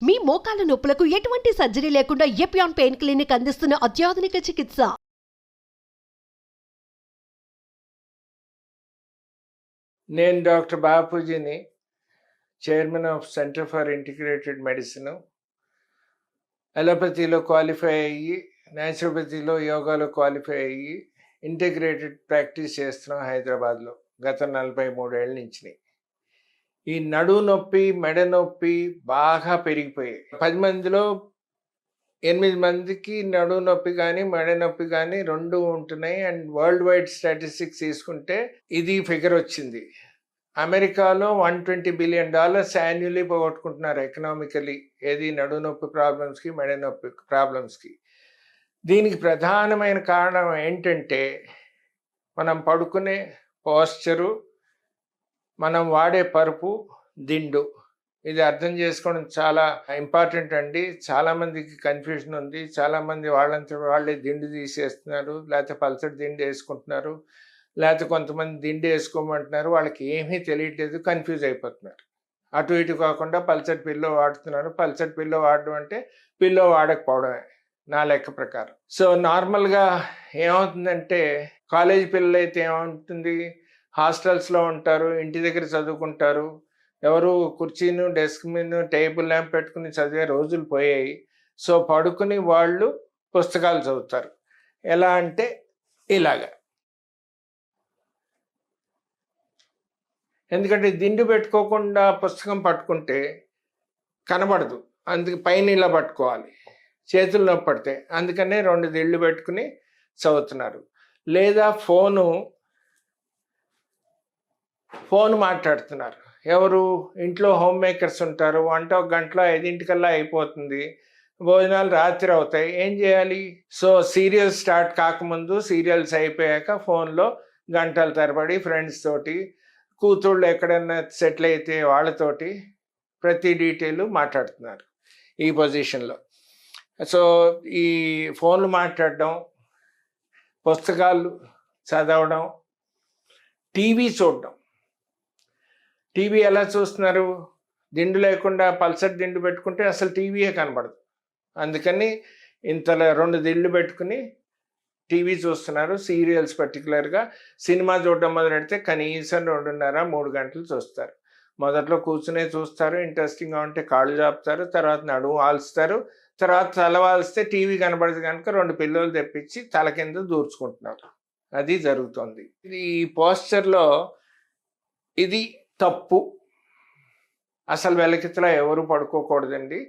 మీ మోకాల నొప్పులకు ఎటువంటి సర్జరీ లేకుండా ఎపియాన్ పెయిన్ క్లినిక్ అందిస్తున్న అత్యాధునిక చికిత్స. నేను డాక్టర్ బాపూజీని, chairman of centre for integrated medicine. అలోపతిలో క్వాలిఫై అయ్యి, న్యాచురోపతిలో యోగాలో క్వాలిఫై అయ్యి ఇంటిగ్రేటెడ్ ప్రాక్టీస్ చేస్తున్నాం హైదరాబాద్లో గత 43 ఏళ్ళ నుంచి. ఈ నడుము నొప్పి, మెడ నొప్పి బాగా పెరిగిపోయాయి. 10 మందిలో 8 మందికి నడుము నొప్పి కానీ మెడ నొప్పి కానీ రెండు ఉంటున్నాయి. అండ్ వరల్డ్ వైడ్ స్టాటిస్టిక్స్ తీసుకుంటే ఇది ఫిగర్ వచ్చింది. అమెరికాలో $120 బిలియన్ యాన్యువల్లీ పోగొట్టుకుంటున్నారు ఎకనామికలీ, ఏది నడుము నొప్పి ప్రాబ్లమ్స్కి, మెడ నొప్పి ప్రాబ్లమ్స్కి. దీనికి ప్రధానమైన కారణం ఏంటంటే మనం పడుకునే పోస్చరు, మనం వాడే పరుపు, దిండు. ఇది అర్థం చేసుకోవడం చాలా ఇంపార్టెంట్ అండి. చాలామందికి కన్ఫ్యూజన్ ఉంది. చాలామంది వాళ్ళంతా వాళ్ళే దిండు తీసేస్తున్నారు, లేకపోతే పల్సటి దిండు వేసుకుంటున్నారు, లేకపోతే కొంతమంది దిండు వేసుకోమంటున్నారు. వాళ్ళకి ఏమీ తెలియట్లేదు, కన్ఫ్యూజ్ అయిపోతున్నారు. అటు ఇటు కాకుండా పల్సటి పిల్లో వాడుతున్నారు. పల్సటి పిల్లో వాడడం అంటే పిల్లో వాడకపోవడమే నా లెక్క ప్రకారం. సో నార్మల్గా ఏమవుతుందంటే కాలేజీ పిల్లలు అయితే ఏమవుతుంది, హాస్టల్స్లో ఉంటారు, ఇంటి దగ్గర చదువుకుంటారు. ఎవరు కుర్చీను, డెస్క్ మీద టేబుల్ ల్యాంప్ పెట్టుకుని చదివే రోజులు పోయాయి. సో పడుకుని వాళ్ళు పుస్తకాలు చదువుతారు. ఎలా అంటే ఇలాగా. ఎందుకంటే దిండు పెట్టుకోకుండా పుస్తకం పట్టుకుంటే కనబడదు, అందుకే పైన ఇలా పట్టుకోవాలి, చేతులు నొప్పి పడితే. అందుకనే 2 దిళ్ళు పెట్టుకుని చదువుతున్నారు. లేదా ఫోన్ మాట్లాడుతున్నారు. ఎవరు ఇంట్లో హోమ్ మేకర్స్ ఉంటారు. వంట 1 గంటలో 5 అయిపోతుంది, భోజనాలు రాత్రి అవుతాయి. ఏం చేయాలి? సో సీరియల్స్ స్టార్ట్ కాకముందు, సీరియల్స్ అయిపోయాక ఫోన్లో గంటల తరబడి ఫ్రెండ్స్ తోటి, కూతుళ్ళు ఎక్కడన్నా సెటిల్ అయితే వాళ్ళతోటి ప్రతి డీటెయిల్ మాట్లాడుతున్నారు ఈ పొజిషన్లో. సో ఈ ఫోన్లు మాట్లాడడం, పుస్తకాలు చదవడం, టీవీ చూడడం. టీవీ ఎలా చూస్తున్నారు? దిండు లేకుండా పల్సటి దిండు పెట్టుకుంటే అసలు టీవీయే కనబడదు. అందుకని ఇంతలో 2 దిళ్ళు పెట్టుకుని టీవీ చూస్తున్నారు. సీరియల్స్ పర్టికులర్గా. సినిమా చూడడం మొదలెడితే కనీసం 2.5-3 గంటలు చూస్తారు. మొదట్లో కూర్చునే చూస్తారు, ఇంట్రెస్టింగ్గా ఉంటే కాళ్ళు చాపుతారు, తర్వాత నడుము వాల్స్తారు, తర్వాత తల వాల్స్తే టీవీ కనబడదు కనుక 2 పిల్లోలు తెప్పించి తల కింద దూర్చుకుంటున్నారు. అది జరుగుతుంది. ఈ పోస్చర్లో ఇది తప్పు. అసలు వెలకితలా ఎవరు పడుకోకూడదండి,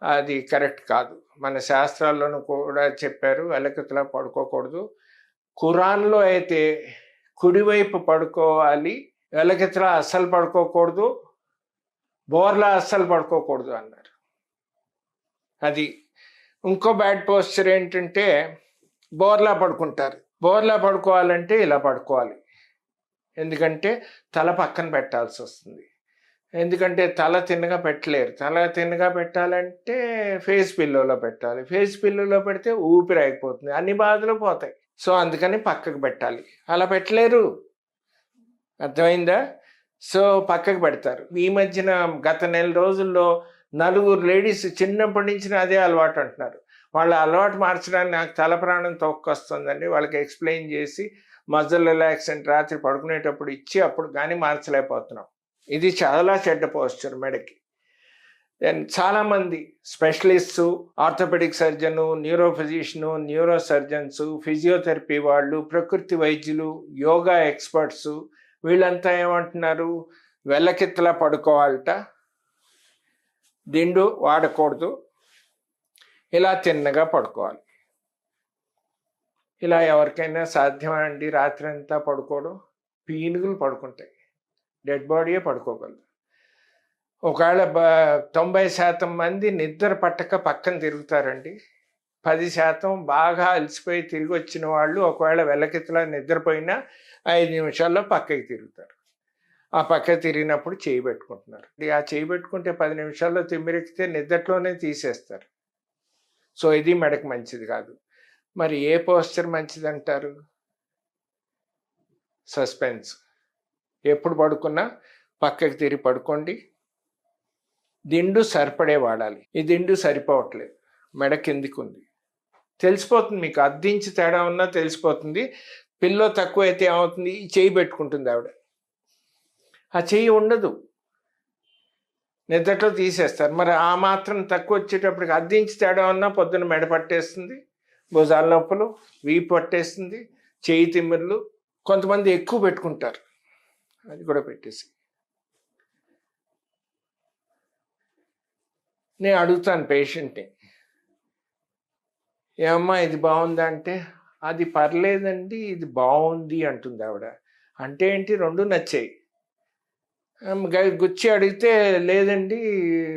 అది కరెక్ట్ కాదు. మన శాస్త్రాల్లోనూ కూడా చెప్పారు వెలకితలా పడుకోకూడదు. ఖురాన్లో అయితే కుడివైపు పడుకోవాలి, వెలకితలా అస్సలు పడుకోకూడదు, బోర్లా అస్సలు పడుకోకూడదు అన్నారు. అది ఇంకో బ్యాడ్ పోస్చర్ ఏంటంటే బోర్లా పడుకుంటారు. బోర్లా పడుకోవాలంటే ఇలా పడుకోవాలి, ఎందుకంటే తల పక్కన పెట్టాల్సి వస్తుంది. ఎందుకంటే తల తిన్నగా పెట్టలేరు. తల తిన్నగా పెట్టాలంటే ఫేస్ పిల్లోలో పెట్టాలి. ఫేస్ పిల్లోలో పెడితే ఊపిరి అయిపోతుంది, అన్ని బాధలు పోతాయి. సో అందుకని పక్కకు పెట్టాలి. అలా పెట్టలేరు, అర్థమైందా? సో పక్కకు పెడతారు. ఈ మధ్యన గత 4 రోజుల్లో 4 లేడీస్ చిన్నప్పటి నుంచి అదే అలవాటు అంటున్నారు. వాళ్ళ అలవాటు మార్చడానికి నాకు తల ప్రాణం తొక్కొస్తుందండి. వాళ్ళకి ఎక్స్ప్లెయిన్ చేసి మజిల్ రిలాక్సెంట్ రాత్రి పడుకునేటప్పుడు ఇచ్చి అప్పుడు కానీ మార్చలేకపోతున్నాం. ఇది చాలా చెడ్డ పోస్చర్ మెడకి. దెన్ చాలామంది specialists, orthopaedic surgeon, neuro physician, neuro surgeons, physiotherapy వాళ్ళు, ప్రకృతి వైద్యులు, యోగా ఎక్స్పర్ట్స్ వీళ్ళంతా ఏమంటున్నారు? వెల్లకిత్తలా పడుకోవాలట, దిండు వాడకూడదు, ఇలా తిన్నగా పడుకోవాలి. ఇలా ఎవరికైనా సాధ్యమా అండి రాత్రి అంతా పడుకోవడం? పీనుగులు పడుకుంటాయి, డెడ్ బాడీయే పడుకోగలదు. ఒకవేళ 90% మంది నిద్ర పట్టక పక్కన తిరుగుతారండి. 10% బాగా అలసిపోయి తిరిగి వచ్చిన వాళ్ళు ఒకవేళ వెల్లకితలా నిద్రపోయినా 5 నిమిషాల్లో పక్కకి తిరుగుతారు. ఆ పక్కకి తిరిగినప్పుడు చేయి పెట్టుకుంటున్నారు. ఆ చేయి పెట్టుకుంటే 10 నిమిషాల్లో తిమ్మిరెక్కితే నిద్రలోనే తీసేస్తారు. సో ఇది మెడకు మంచిది కాదు. మరి ఏ పోస్చర్ మంచిది అంటారు? సస్పెన్స్. ఎప్పుడు పడుకున్నా పక్కకి తిరిగి పడుకోండి, దిండు సరిపడే వాడాలి. ఈ దిండు సరిపోవట్లేదు, మెడ కిందికి ఉంది. తెలిసిపోతుంది మీకు, అద్దించి తేడా ఉన్నా తెలిసిపోతుంది. పిల్లో తక్కువ అయితే ఏమవుతుంది, ఈ చెయ్యి పెట్టుకుంటుంది ఆవిడ. ఆ చెయ్యి ఉండదు, నిద్రలో తీసేస్తారు. మరి ఆ మాత్రం తక్కువ వచ్చేటప్పటికి అద్దించి తేడా ఉన్నా పొద్దున్న మెడ పట్టేస్తుంది, భుజాల నొప్పులు, వీపు పట్టేస్తుంది, చెయ్యి తిమ్మిర్లు. కొంతమంది ఎక్కువ పెట్టుకుంటారు, అది కూడా పెట్టేసి. నేను అడుగుతాను పేషెంట్ని, ఏమమ్మా ఇది బాగుందా అంటే, అది పర్లేదండి ఇది బాగుంది అంటుంది ఆవిడ. అంటే ఏంటి, రెండు నచ్చాయి. గుచ్చి అడిగితే లేదండి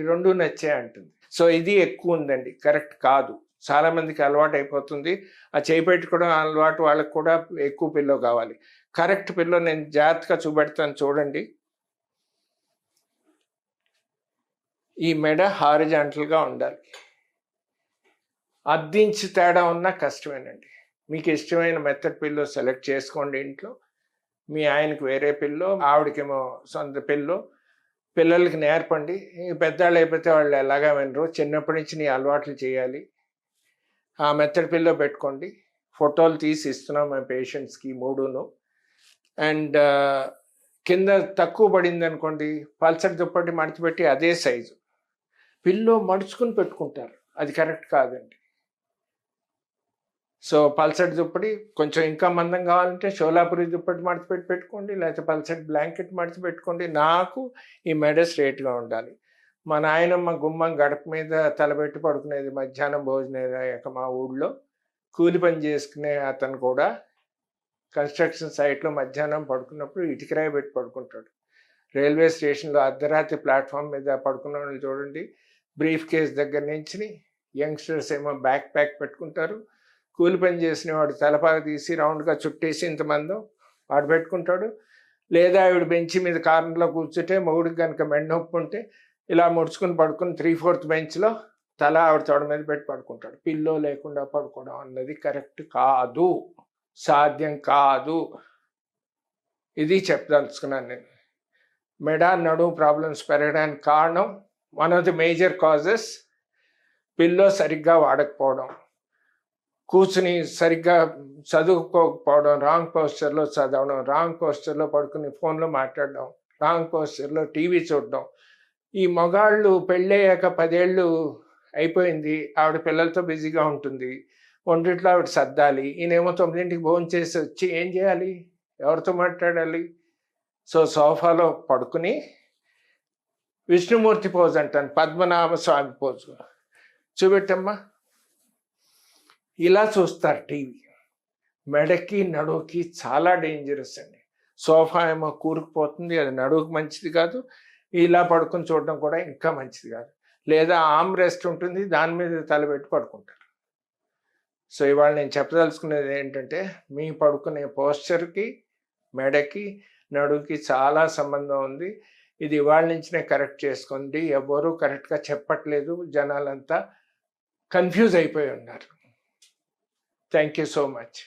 రెండు నచ్చాయి అంటుంది. సో ఇది ఎక్కువ ఉందండి, కరెక్ట్ కాదు. చాలామందికి అలవాటు అయిపోతుంది, ఆ చేయి పెట్టుకోవడం అలవాటు వాళ్ళకి కూడా ఎక్కువ పిల్లో కావాలి. కరెక్ట్ పిల్లో నేను జాగ్రత్తగా చూపెడతాను చూడండి. ఈ మెడ హారిజాంటల్గా ఉండాలి. అద్దించి తేడా ఉన్నా కష్టమేనండి. మీకు ఇష్టమైన మెథడ్ పిల్లో సెలెక్ట్ చేసుకోండి ఇంట్లో. మీ ఆయనకి వేరే పిల్లో, ఆవిడకేమో సొంత పిల్లో. పిల్లలకి నేర్పండి. పెద్దవాళ్ళు అయిపోతే వాళ్ళు ఎలాగా వినరు. చిన్నప్పటి నుంచి నీ అలవాట్లు చేయాలి. ఆ మెథడ్ పిల్లో పెట్టుకోండి. ఫోటోలు తీసి ఇస్తున్నాం మా పేషెంట్స్కి 3ను. అండ్ కింద తక్కువ పడింది అనుకోండి, పల్సటి దుప్పటి మడతపెట్టి అదే సైజు పిల్లో మడుచుకుని పెట్టుకుంటారు, అది కరెక్ట్ కాదండి. సో పల్సటి దుప్పటి కొంచెం ఇంకా మందం కావాలంటే షోలాపురి దుప్పటి మడతపెట్టి పెట్టుకోండి, లేకపోతే పల్సటి బ్లాంకెట్ మడత పెట్టుకోండి. నాకు ఈ మెడ స్ట్రేట్గా ఉండాలి. మా నాయనమ్మ గుమ్మం గడప మీద తలబెట్టి పడుకునేది మధ్యాహ్నం భోజనం అయ్యాక. మా ఊళ్ళో కూలి పని చేసుకునే అతను కూడా కన్స్ట్రక్షన్ సైట్లో మధ్యాహ్నం పడుకున్నప్పుడు ఇటుకరాయి పెట్టి పడుకుంటాడు. రైల్వే స్టేషన్లో అర్ధరాత్రి ప్లాట్ఫామ్ మీద పడుకున్న వాళ్ళు చూడండి. బ్రీఫ్ కేస్ దగ్గర నుంచి యంగ్స్టర్స్ ఏమో బ్యాక్ ప్యాక్ పెట్టుకుంటారు. కూలి పని చేసిన వాడు తలపాక తీసి రౌండ్గా చుట్టేసి ఇంతమంది వాడు పెట్టుకుంటాడు. లేదా ఆవిడ బెంచ్ మీద కారణంలో కూర్చుంటే మొగుడికి కనుక మెడ నొప్పి ఉంటే ఇలా ముడుచుకుని పడుకుని 3/4 బెంచ్లో తల ఆవిడ తొడ మీద పెట్టి పడుకుంటాడు. పిల్లో లేకుండా పడుకోవడం అన్నది కరెక్ట్ కాదు, సాధ్యం కాదు. ఇది చెప్పదలుచుకున్నాను నేను. మెడ నడుము ప్రాబ్లమ్స్ పెరగడానికి కారణం, one of the major causes pillow సరిగ్గా వాడకపోవడం, కూర్చుని సరిగ్గా చదువుకోకపోవడం, రాంగ్ పోస్చర్లో చదవడం, రాంగ్ పోస్చర్లో పడుకుని ఫోన్లో మాట్లాడడం, రాంగ్ పోస్చర్లో టీవీ చూడడం. ఈ మగాళ్ళు పెళ్ళయ్యాక 10 ఏళ్ళు అయిపోయింది, ఆవిడ పిల్లలతో బిజీగా ఉంటుంది, వంటిట్లో ఆవిడ సర్దాలి. ఈయనేమో 9ంటికి భోజనం చేసి వచ్చి ఏం చేయాలి, ఎవరితో మాట్లాడాలి? సో సోఫాలో పడుకుని విష్ణుమూర్తి పోజ్ అంటాను, పద్మనాభ స్వామి పోజు చూపెట్టమ్మా. ఇలా చూస్తారు టీవీ. మెడకి నడువుకి చాలా డేంజరస్ అండి. సోఫా ఏమో కూరుకుపోతుంది, అది నడువుకి మంచిది కాదు. ఇలా పడుకొని చూడడం కూడా ఇంకా మంచిది కాదు. లేదా ఆర్మ్ రెస్ట్ ఉంటుంది, దాని మీద తలబెట్టి పడుకుంటారు. సో ఇవాళ నేను చెప్పదలుచుకునేది ఏంటంటే, మీ పడుకునే పోస్చర్కి, మెడకి, నడువుకి చాలా సంబంధం ఉంది. ఇది ఇవాళ నుంచినే కరెక్ట్ చేసుకోండి. ఎవరు కరెక్ట్గా చెప్పట్లేదు, జనాలంతా కన్ఫ్యూజ్ అయిపోయి ఉన్నారు. Thank you so much.